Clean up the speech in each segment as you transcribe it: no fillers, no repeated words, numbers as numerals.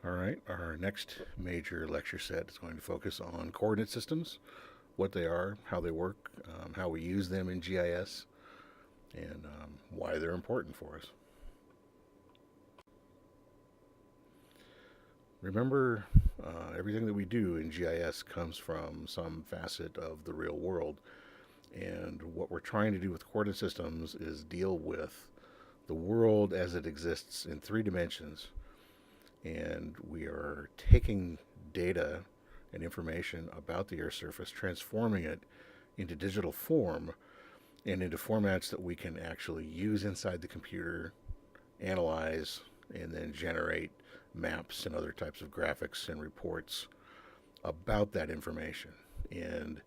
All right, our next major lecture set is going to focus on coordinate systems, what they are, how they work, how we use them in GIS, and why they're important for us. Remember, everything that we do in GIS comes from some facet of the real world, and what we're trying to do with coordinate systems is deal with the world as it exists in 3 dimensions, and we are taking data and information about the Earth's surface, transforming it into digital form and into formats that we can actually use inside the computer, analyze, and then generate maps and other types of graphics and reports about that information. And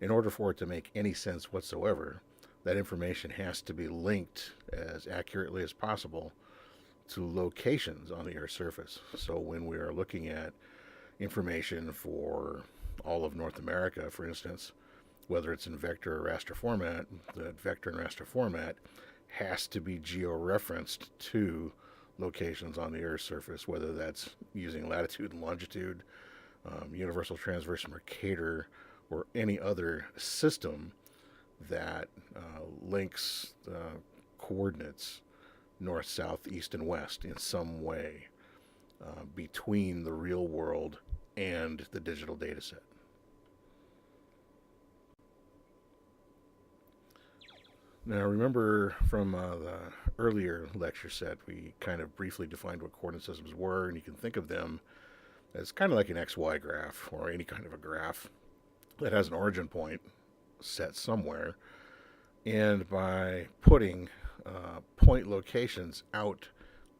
in order for it to make any sense whatsoever, that information has to be linked as accurately as possible to locations on the Earth's surface. So when we are looking at information for all of North America, for instance, whether it's in vector or raster format, that vector and raster format has to be georeferenced to locations on the Earth's surface, whether that's using latitude and longitude, universal transverse Mercator, or any other system that links coordinates north, south, east, and west in some way between the real world and the digital data set. Now, remember from the earlier lecture set, we kind of briefly defined what coordinate systems were, and you can think of them as kind of like an XY graph or any kind of a graph that has an origin point set somewhere. And by putting point locations out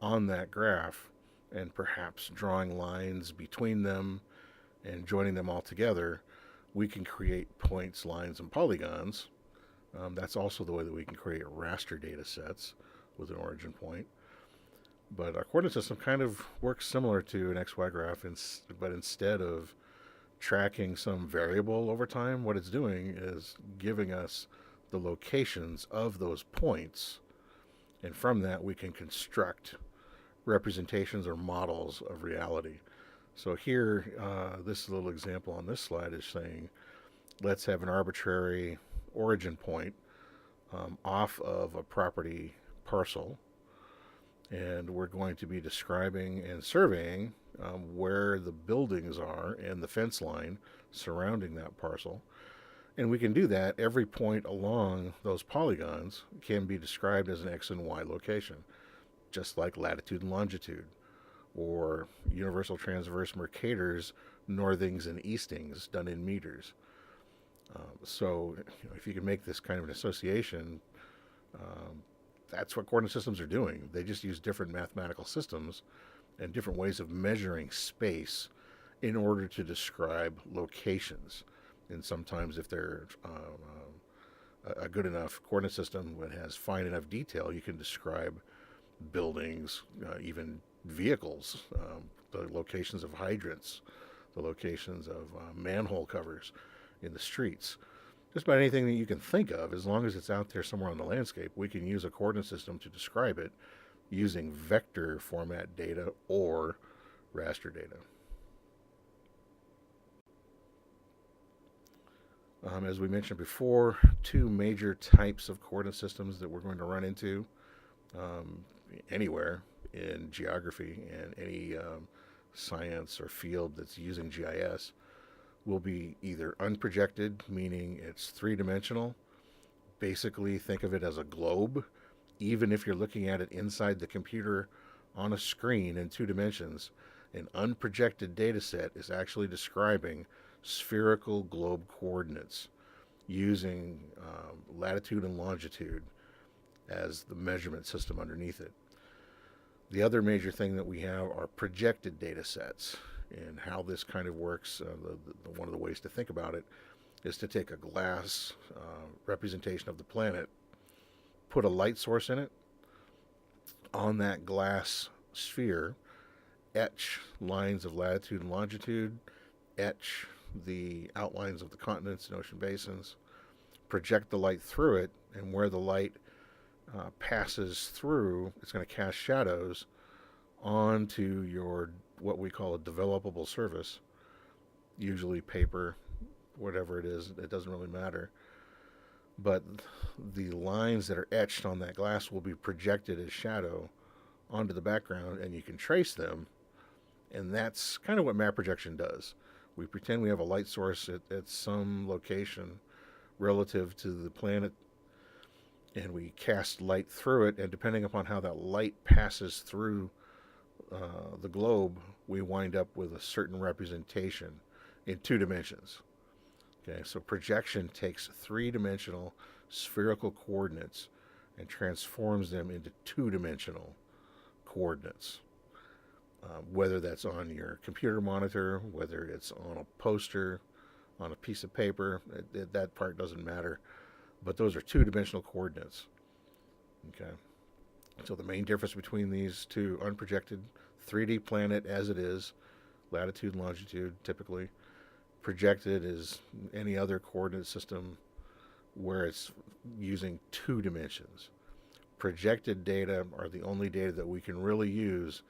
on that graph and perhaps drawing lines between them and joining them all together, we can create points, lines, and polygons. That's also the way that we can create raster data sets with an origin point. But our coordinate system kind of works similar to an XY graph, but instead of tracking some variable over time, what it's doing is giving us the locations of those points, and from that we can construct representations or models of reality. So here, this little example on this slide is saying, let's have an arbitrary origin point off of a property parcel, and we're going to be describing and surveying where the buildings are and the fence line surrounding that parcel. And we can do that. Every point along those polygons can be described as an X and Y location, just like latitude and longitude, or universal transverse Mercator's northings and eastings done in meters. So if you can make this kind of an association, that's what coordinate systems are doing. They just use different mathematical systems and different ways of measuring space in order to describe locations. And sometimes if they're a good enough coordinate system that has fine enough detail, you can describe buildings, even vehicles, the locations of hydrants, the locations of manhole covers in the streets. Just about anything that you can think of, as long as it's out there somewhere on the landscape, we can use a coordinate system to describe it using vector format data or raster data. As we mentioned before, 2 major types of coordinate systems that we're going to run into anywhere in geography and any science or field that's using GIS will be either unprojected, meaning it's 3 dimensional. Basically, think of it as a globe. Even if you're looking at it inside the computer on a screen in 2 dimensions, an unprojected data set is actually describing spherical globe coordinates using latitude and longitude as the measurement system underneath it. The other major thing that we have are projected data sets. And how this kind of works, one of the ways to think about it is to take a glass representation of the planet, put a light source in it, on that glass sphere, etch lines of latitude and longitude, etch the outlines of the continents and ocean basins, project the light through it, and where the light passes through, it's going to cast shadows onto your what we call a developable surface, usually paper, whatever it is, it doesn't really matter. But the lines that are etched on that glass will be projected as shadow onto the background, and you can trace them. And that's kind of what map projection does. We pretend we have a light source at some location relative to the planet, and we cast light through it, and depending upon how that light passes through the globe, we wind up with a certain representation in 2 dimensions. Okay, so projection takes 3 dimensional spherical coordinates and transforms them into 2 dimensional coordinates. Whether that's on your computer monitor, whether it's on a poster, on a piece of paper, that part doesn't matter. But those are 2 dimensional coordinates. Okay, so the main difference between these two: unprojected 3D planet as it is, latitude and longitude typically. Projected is any other coordinate system where it's using 2 dimensions. Projected data are the only data that we can really use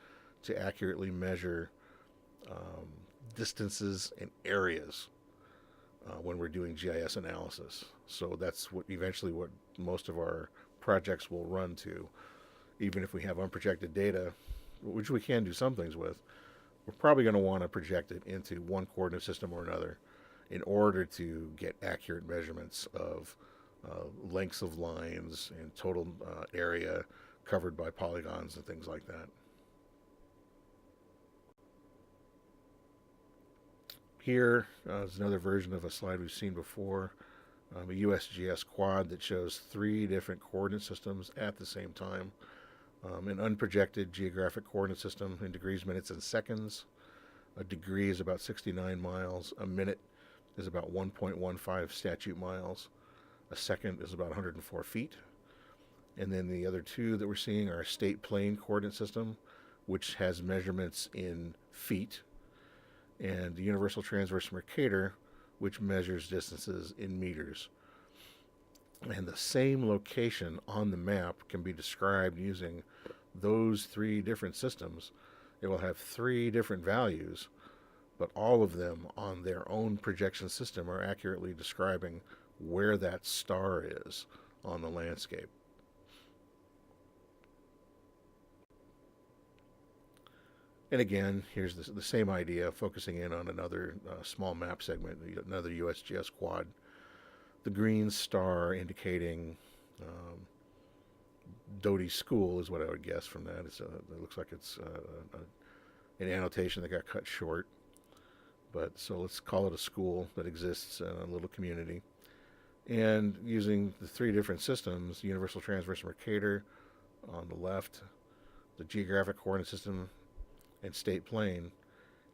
to accurately measure um, distances and areas when we're doing GIS analysis. So that's what eventually what most of our projects will run to. Even if we have unprojected data, which we can do some things with, we're probably going to want to project it into one coordinate system or another in order to get accurate measurements of lengths of lines and total area covered by polygons and things like that. Here is another version of a slide we've seen before, a USGS quad that shows 3 different coordinate systems at the same time. An unprojected geographic coordinate system in degrees, minutes, and seconds. A degree is about 69 miles. A minute is about 1.15 statute miles. A second is about 104 feet. And then the other two that we're seeing are a state plane coordinate system, which has measurements in feet, and the Universal Transverse Mercator, which measures distances in meters. And the same location on the map can be described using those 3 different systems. It will have 3 different values, but all of them on their own projection system are accurately describing where that star is on the landscape. And again, here's the same idea, focusing in on another small map segment, another USGS quad. The green star indicating Doty School is what I would guess from that. It looks like it's an annotation that got cut short. But so let's call it a school that exists in a little community. And using the 3 different systems, Universal Transverse Mercator on the left, the geographic coordinate system, and state plane,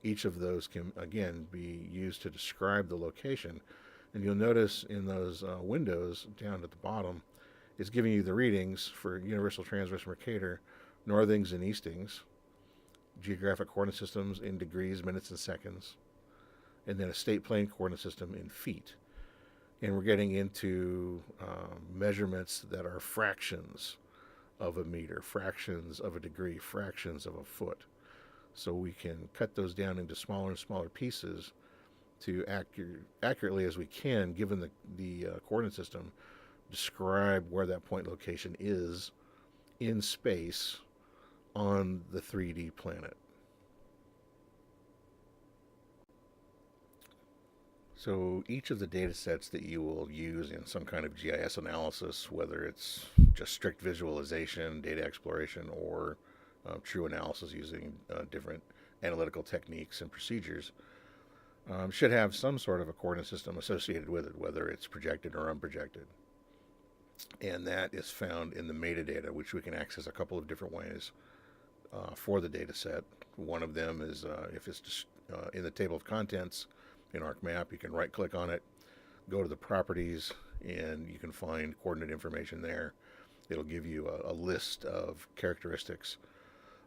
each of those can again be used to describe the location. And you'll notice in those windows down at the bottom, it's giving you the readings for Universal Transverse Mercator, northings and eastings, geographic coordinate systems in degrees, minutes, and seconds, and then a state plane coordinate system in feet. And we're getting into measurements that are fractions of a meter, fractions of a degree, fractions of a foot. So we can cut those down into smaller and smaller pieces to accurately as we can, given the coordinate system, describe where that point location is in space on the 3D planet. So each of the data sets that you will use in some kind of GIS analysis, whether it's just strict visualization, data exploration, or true analysis using different analytical techniques and procedures, should have some sort of a coordinate system associated with it, whether it's projected or unprojected. And that is found in the metadata, which we can access a couple of different ways for the data set. One of them is if it's just in the table of contents in ArcMap, you can right click on it, go to the properties, and you can find coordinate information there. It'll give you a list of characteristics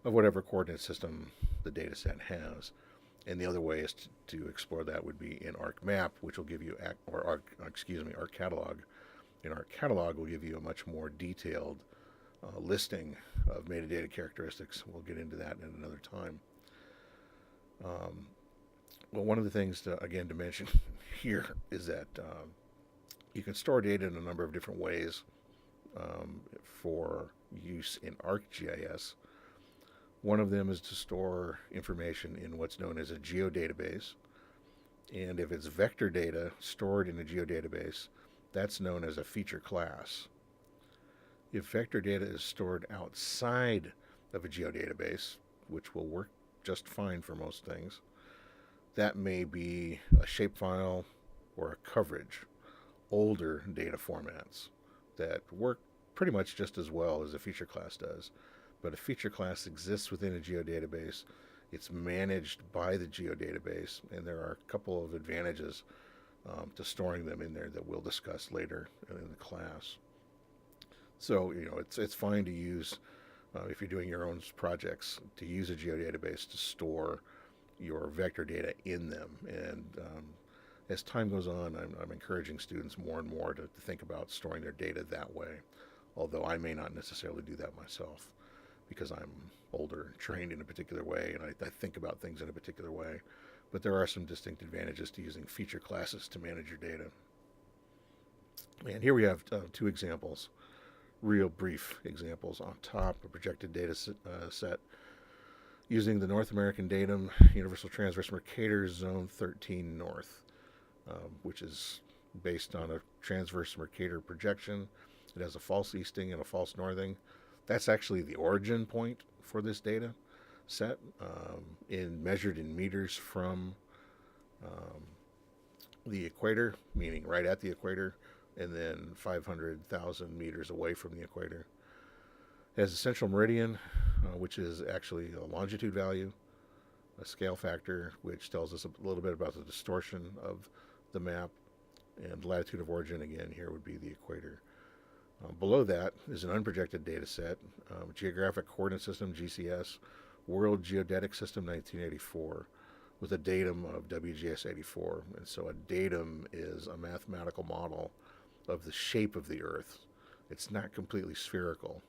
of whatever coordinate system the data set has. And the other way is to explore that would be in ArcMap, which will give you, ArcCatalog. In ArcCatalog will give you a much more detailed listing of metadata characteristics. We'll get into that in another time. Um, well, one of the things to, again, to mention here is that you can store data in a number of different ways for use in ArcGIS. One of them is to store information in what's known as a geodatabase. And if it's vector data stored in a geodatabase, that's known as a feature class. If vector data is stored outside of a geodatabase, which will work just fine for most things, that may be a shapefile or a coverage, older data formats that work pretty much just as well as a feature class does. But a feature class exists within a geodatabase. It's managed by the geodatabase, and there are a couple of advantages to storing them in there that we'll discuss later in the class. So it's fine to use if you're doing your own projects to use a geodatabase to store your vector data in them. And as time goes on, I'm encouraging students more and more to think about storing their data that way. Although I may not necessarily do that myself because I'm older and trained in a particular way, and I think about things in a particular way. But there are some distinct advantages to using feature classes to manage your data. And here we have two examples, real brief examples on top, a projected data set using the North American Datum Universal Transverse Mercator Zone 13 North, which is based on a transverse Mercator projection. It has a false easting and a false northing. That's actually the origin point for this data set, measured in meters from um, the equator, meaning right at the equator, and then 500,000 meters away from the equator. It has a central meridian, which is actually a longitude value, a scale factor, which tells us a little bit about the distortion of the map, and latitude of origin, again, here would be the equator. Below that is an unprojected data set, Geographic Coordinate System, GCS, World Geodetic System 1984, with a datum of WGS 84. And so a datum is a mathematical model of the shape of the Earth. It's not completely spherical,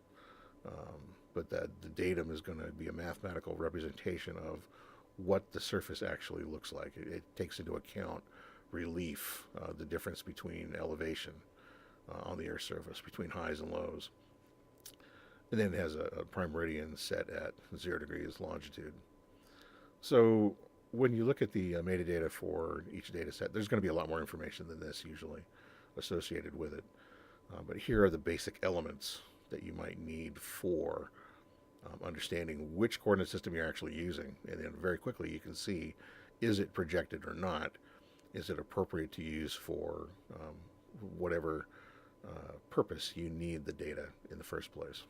but the datum is going to be a mathematical representation of what the surface actually looks like. It takes into account relief, the difference between elevation on the Earth's surface, between highs and lows. And then it has a prime meridian set at 0 degrees longitude. So when you look at the metadata for each data set, there's going to be a lot more information than this usually associated with it. But here are the basic elements that you might need for understanding which coordinate system you're actually using. And then very quickly you can see, is it projected or not? Is it appropriate to use for whatever purpose you need the data in the first place?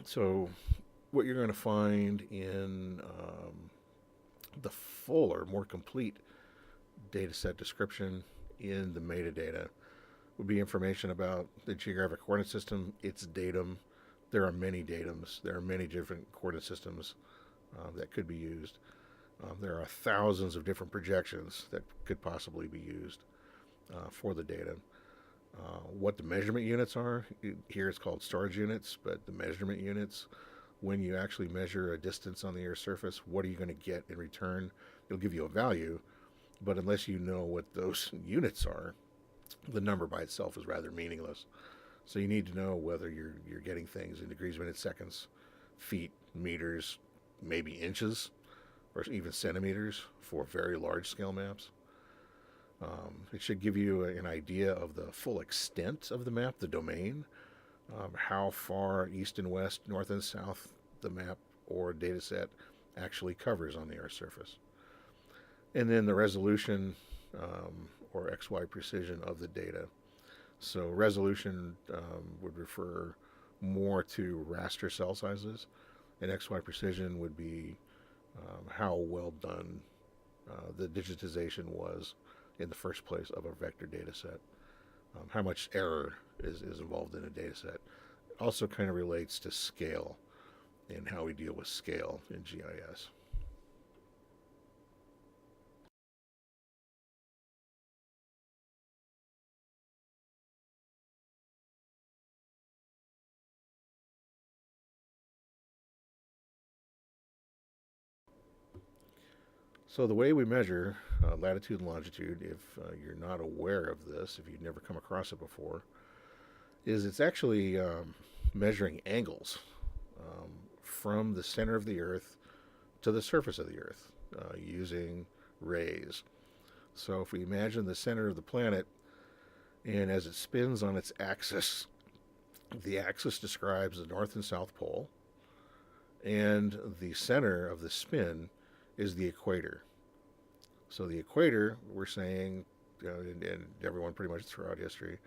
So what you're going to find in the fuller, more complete data set description in the metadata would be information about the geographic coordinate system, its datum. There are many datums. There are many different coordinate systems that could be used. There are thousands of different projections that could possibly be used for the data. What the measurement units are, here it's called storage units, but the measurement units, when you actually measure a distance on the Earth's surface, what are you going to get in return? It'll give you a value, but unless you know what those units are, the number by itself is rather meaningless. So you need to know whether you're getting things in degrees, minutes, seconds, feet, meters, maybe inches, or even centimeters for very large scale maps. It should give you an idea of the full extent of the map, the domain, how far east and west, north and south the map or data set actually covers on the Earth's surface. And then the resolution or XY precision of the data. So resolution would refer more to raster cell sizes, and XY precision would be how well done the digitization was in the first place of a vector data set. How much error is involved in a data set. Also kind of relates to scale and how we deal with scale in GIS. So the way we measure latitude and longitude, if you're not aware of this, if you've never come across it before, is it's actually measuring angles um, from the center of the Earth to the surface of the Earth using rays. So if we imagine the center of the planet, and as it spins on its axis, the axis describes the North and South Pole, and the center of the spin is the equator. So the equator, we're saying, and everyone pretty much throughout history,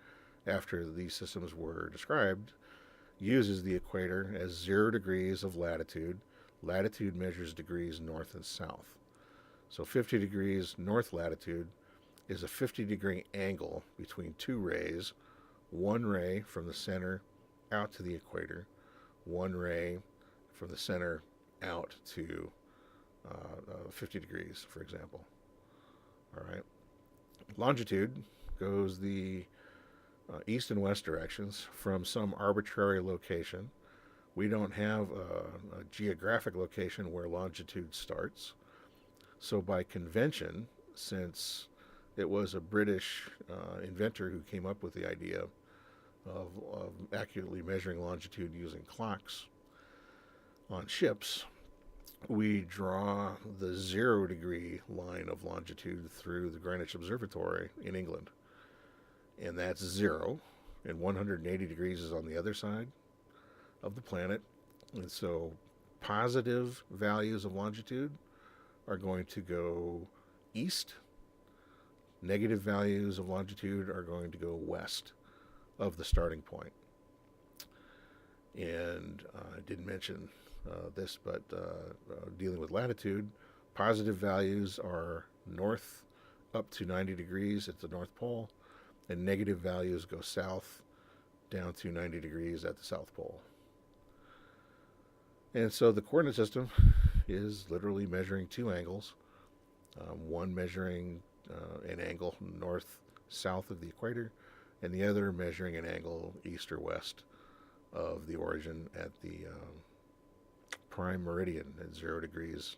after these systems were described, uses the equator as 0 degrees of latitude. Latitude measures degrees north and south. So 50 degrees north latitude is a 50-degree angle between two rays, one ray from the center out to the equator, one ray from the center out to 50 degrees, for example. All right. Longitude goes the east and west directions from some arbitrary location. We don't have a geographic location where longitude starts. So by convention, since it was a British inventor who came up with the idea of accurately measuring longitude using clocks on ships, we draw the 0 degree line of longitude through the Greenwich Observatory in England. And that's 0, and 180 degrees is on the other side of the planet. And so positive values of longitude are going to go east. Negative values of longitude are going to go west of the starting point. And I didn't mention this, but dealing with latitude, positive values are north up to 90 degrees at the North Pole, and negative values go south down to 90 degrees at the South Pole. And so the coordinate system is literally measuring two angles, one measuring an angle north-south of the equator, and the other measuring an angle east or west of the origin at the prime meridian at 0 degrees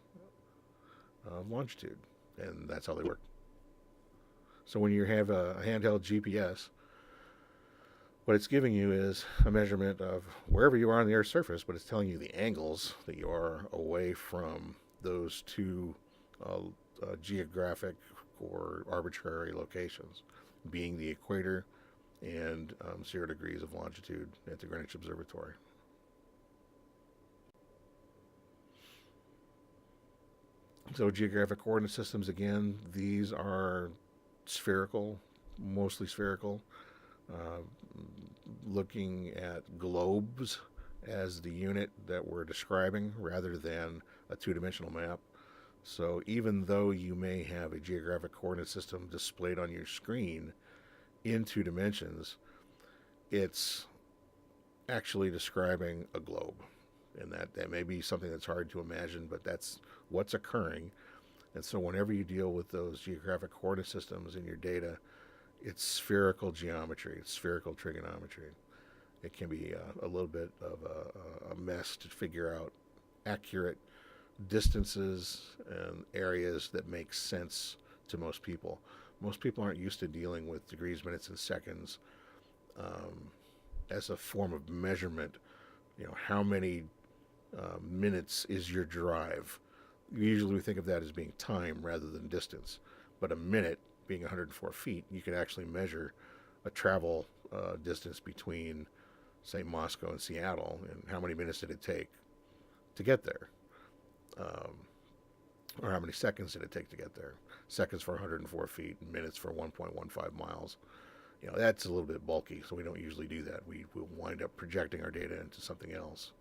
of longitude. And that's how they work. So when you have a handheld GPS, what it's giving you is a measurement of wherever you are on the Earth's surface, but it's telling you the angles that you are away from those two geographic or arbitrary locations, being the equator and 0 degrees of longitude at the Greenwich Observatory. So geographic coordinate systems, again, these are spherical, mostly spherical, looking at globes as the unit that we're describing rather than a two-dimensional map. So even though you may have a geographic coordinate system displayed on your screen in 2 dimensions, it's actually describing a globe. And that may be something that's hard to imagine, but that's what's occurring. And so whenever you deal with those geographic coordinate systems in your data, it's spherical geometry, it's spherical trigonometry. It can be a little bit of a mess to figure out accurate distances and areas that make sense to most people. Most people aren't used to dealing with degrees, minutes, and seconds as a form of measurement. You know, how many minutes is your drive? Usually we think of that as being time rather than distance. But a minute being 104 feet, you could actually measure a travel distance between, say, Moscow and Seattle, and how many minutes did it take to get there? Or how many seconds did it take to get there? Seconds for 104 feet, minutes for 1.15 miles. You know, that's a little bit bulky, so we don't usually do that. We'll wind up projecting our data into something else.